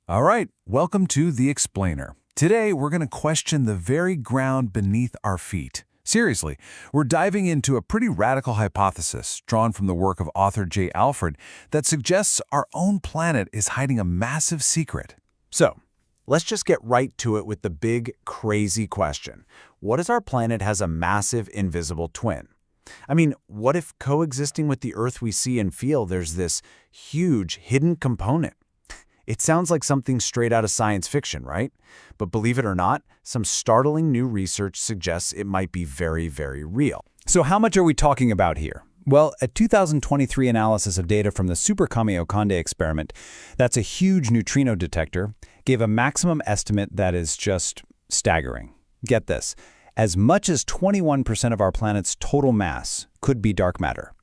All right, welcome to The Explainer. Today, we're going to question the very ground beneath our feet. Seriously, we're diving into a pretty radical hypothesis drawn from the work of author J. Alfred that suggests our own planet is hiding a massive secret. So, let's just get right to it with the big, crazy question. What if our planet has a massive, invisible twin? I mean, what if coexisting with the Earth we see and feel, there's this huge, hidden component? It sounds like something straight out of science fiction, right? But believe it or not, some startling new research suggests it might be very, very real. So how much are we talking about here? Well, a 2023 analysis of data from the Super Kamiokande experiment, that's a huge neutrino detector, gave a maximum estimate that is just staggering. Get this, as much as 21% of our planet's total mass could be dark matter.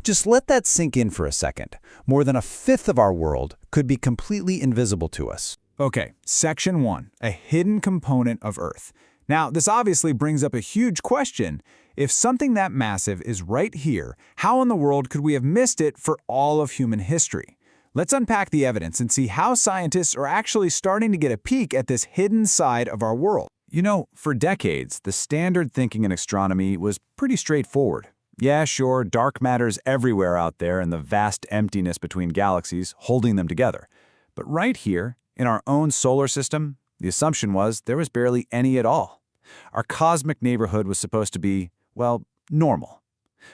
Just let that sink in for a second. More than a fifth of our world could be completely invisible to us. Okay, Section 1, a hidden component of Earth. Now, this obviously brings up a huge question. If something that massive is right here, how in the world could we have missed it for all of human history? Let's unpack the evidence and see how scientists are actually starting to get a peek at this hidden side of our world. You know, for decades, the standard thinking in astronomy was pretty straightforward. Yeah, sure, dark matter's everywhere out there in the vast emptiness between galaxies, holding them together. But right here, in our own solar system, the assumption was there was barely any at all. Our cosmic neighborhood was supposed to be, well, normal.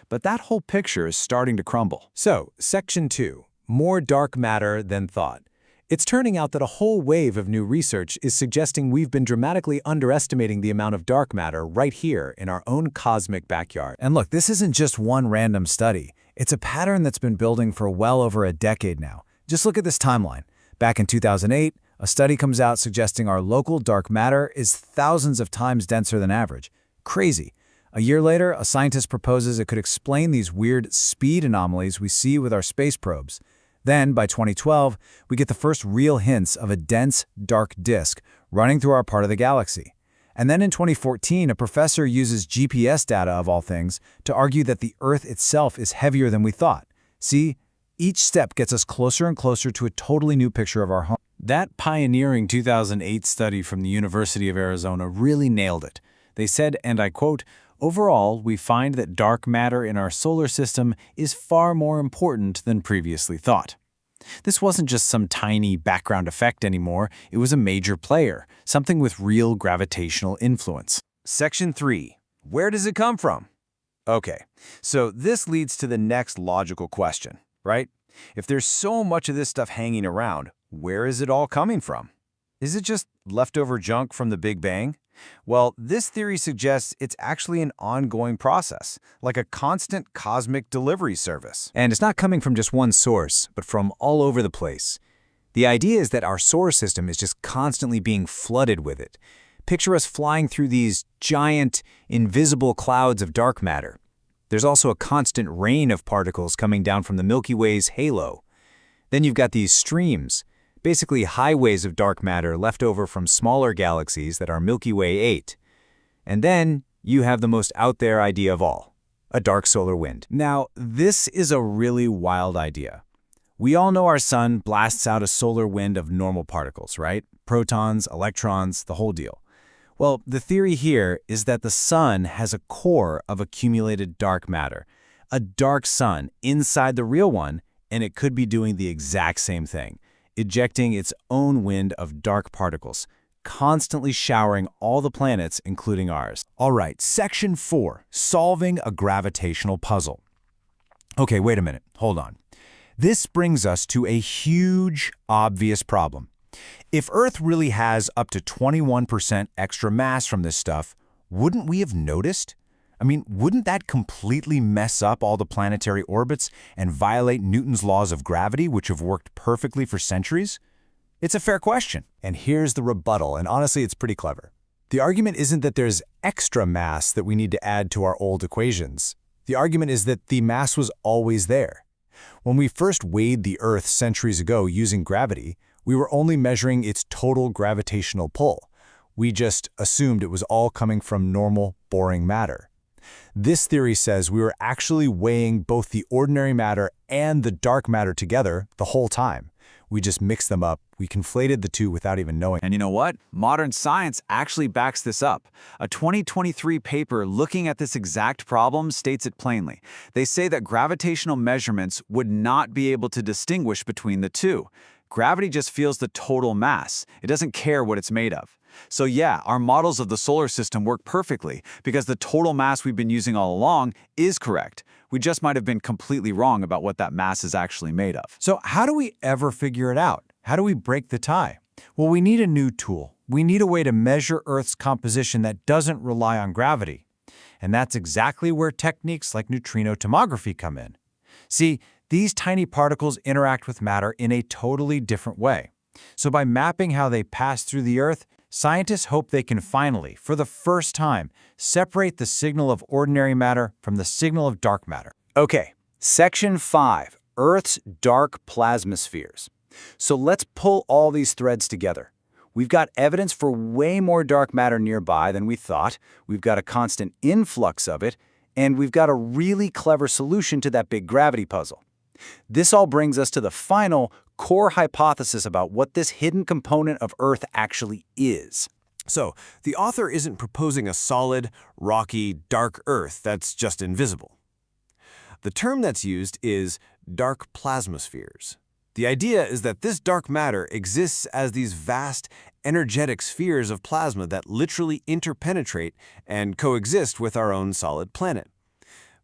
But that whole picture is starting to crumble. So, Section 2, more dark matter than thought. It's turning out that a whole wave of new research is suggesting we've been dramatically underestimating the amount of dark matter right here in our own cosmic backyard. And look, this isn't just one random study. It's a pattern that's been building for well over a decade now. Just look at this timeline. Back in 2008, a study comes out suggesting our local dark matter is thousands of times denser than average. Crazy. A year later, a scientist proposes it could explain these weird speed anomalies we see with our space probes. Then, by 2012, we get the first real hints of a dense, dark disk running through our part of the galaxy. And then in 2014, a professor uses GPS data, of all things, to argue that the Earth itself is heavier than we thought. See, each step gets us closer and closer to a totally new picture of our home. That pioneering 2008 study from the University of Arizona really nailed it. They said, and I quote, "Overall, we find that dark matter in our solar system is far more important than previously thought." This wasn't just some tiny background effect anymore, it was a major player, something with real gravitational influence. Section 3. Where does it come from? Okay, so this leads to the next logical question, right? If there's so much of this stuff hanging around, where is it all coming from? Is it just leftover junk from the Big Bang? Well, this theory suggests it's actually an ongoing process, like a constant cosmic delivery service. And it's not coming from just one source, but from all over the place. The idea is that our solar system is just constantly being flooded with it. Picture us flying through these giant, invisible clouds of dark matter. There's also a constant rain of particles coming down from the Milky Way's halo. Then you've got these streams, basically highways of dark matter left over from smaller galaxies that our Milky Way ate. And then you have the most out there idea of all, a dark solar wind. Now, this is a really wild idea. We all know our sun blasts out a solar wind of normal particles, right? Protons, electrons, the whole deal. Well, the theory here is that the sun has a core of accumulated dark matter, a dark sun inside the real one, and it could be doing the exact same thing, ejecting its own wind of dark particles, constantly showering all the planets, including ours. All right, Section 4, solving a gravitational puzzle. Okay, wait a minute, hold on. This brings us to a huge, obvious problem. If Earth really has up to 21% extra mass from this stuff, wouldn't we have noticed? I mean, wouldn't that completely mess up all the planetary orbits and violate Newton's laws of gravity, which have worked perfectly for centuries? It's a fair question. And here's the rebuttal, and honestly, it's pretty clever. The argument isn't that there's extra mass that we need to add to our old equations. The argument is that the mass was always there. When we first weighed the Earth centuries ago using gravity, we were only measuring its total gravitational pull. We just assumed it was all coming from normal, boring matter. This theory says we were actually weighing both the ordinary matter and the dark matter together the whole time. We just mixed them up. We conflated the two without even knowing. And you know what? Modern science actually backs this up. A 2023 paper looking at this exact problem states it plainly. They say that gravitational measurements would not be able to distinguish between the two. Gravity just feels the total mass. It doesn't care what it's made of. So yeah, our models of the solar system work perfectly because the total mass we've been using all along is correct. We just might have been completely wrong about what that mass is actually made of. So how do we ever figure it out? How do we break the tie? Well, we need a new tool. We need a way to measure Earth's composition that doesn't rely on gravity. And that's exactly where techniques like neutrino tomography come in. See, these tiny particles interact with matter in a totally different way. So by mapping how they pass through the Earth, scientists hope they can finally, for the first time, separate the signal of ordinary matter from the signal of dark matter. Okay, Section 5, Earth's dark plasmaspheres. So let's pull all these threads together. We've got evidence for way more dark matter nearby than we thought, we've got a constant influx of it, and we've got a really clever solution to that big gravity puzzle. This all brings us to the final core hypothesis about what this hidden component of Earth actually is. So, the author isn't proposing a solid, rocky, dark Earth that's just invisible. The term that's used is dark plasmospheres. The idea is that this dark matter exists as these vast, energetic spheres of plasma that literally interpenetrate and coexist with our own solid planet.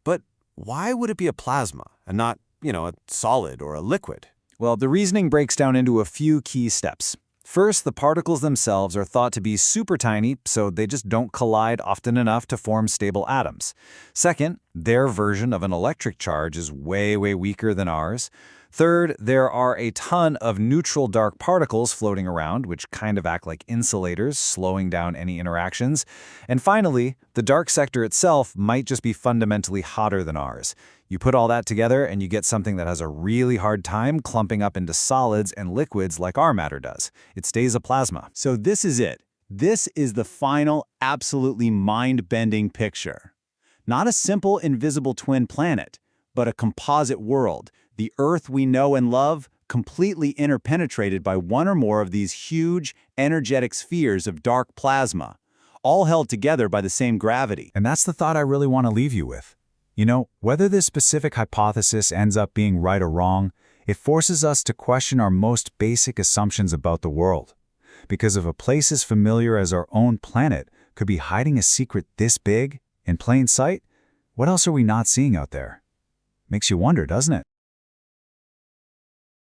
But why would it be a plasma and not, a solid or a liquid? Well, the reasoning breaks down into a few key steps. First, the particles themselves are thought to be super tiny, so they just don't collide often enough to form stable atoms. Second, their version of an electric charge is way weaker than ours. Third, there are a ton of neutral dark particles floating around, which kind of act like insulators, slowing down any interactions. And finally, the dark sector itself might just be fundamentally hotter than ours. You put all that together and you get something that has a really hard time clumping up into solids and liquids like our matter does. It stays a plasma. So this is it. This is the final, absolutely mind-bending picture. Not a simple invisible twin planet, but a composite world, the Earth we know and love, completely interpenetrated by one or more of these huge, energetic spheres of dark plasma, all held together by the same gravity. And that's the thought I really want to leave you with. Whether this specific hypothesis ends up being right or wrong, it forces us to question our most basic assumptions about the world. Because if a place as familiar as our own planet could be hiding a secret this big, in plain sight, what else are we not seeing out there? Makes you wonder, doesn't it?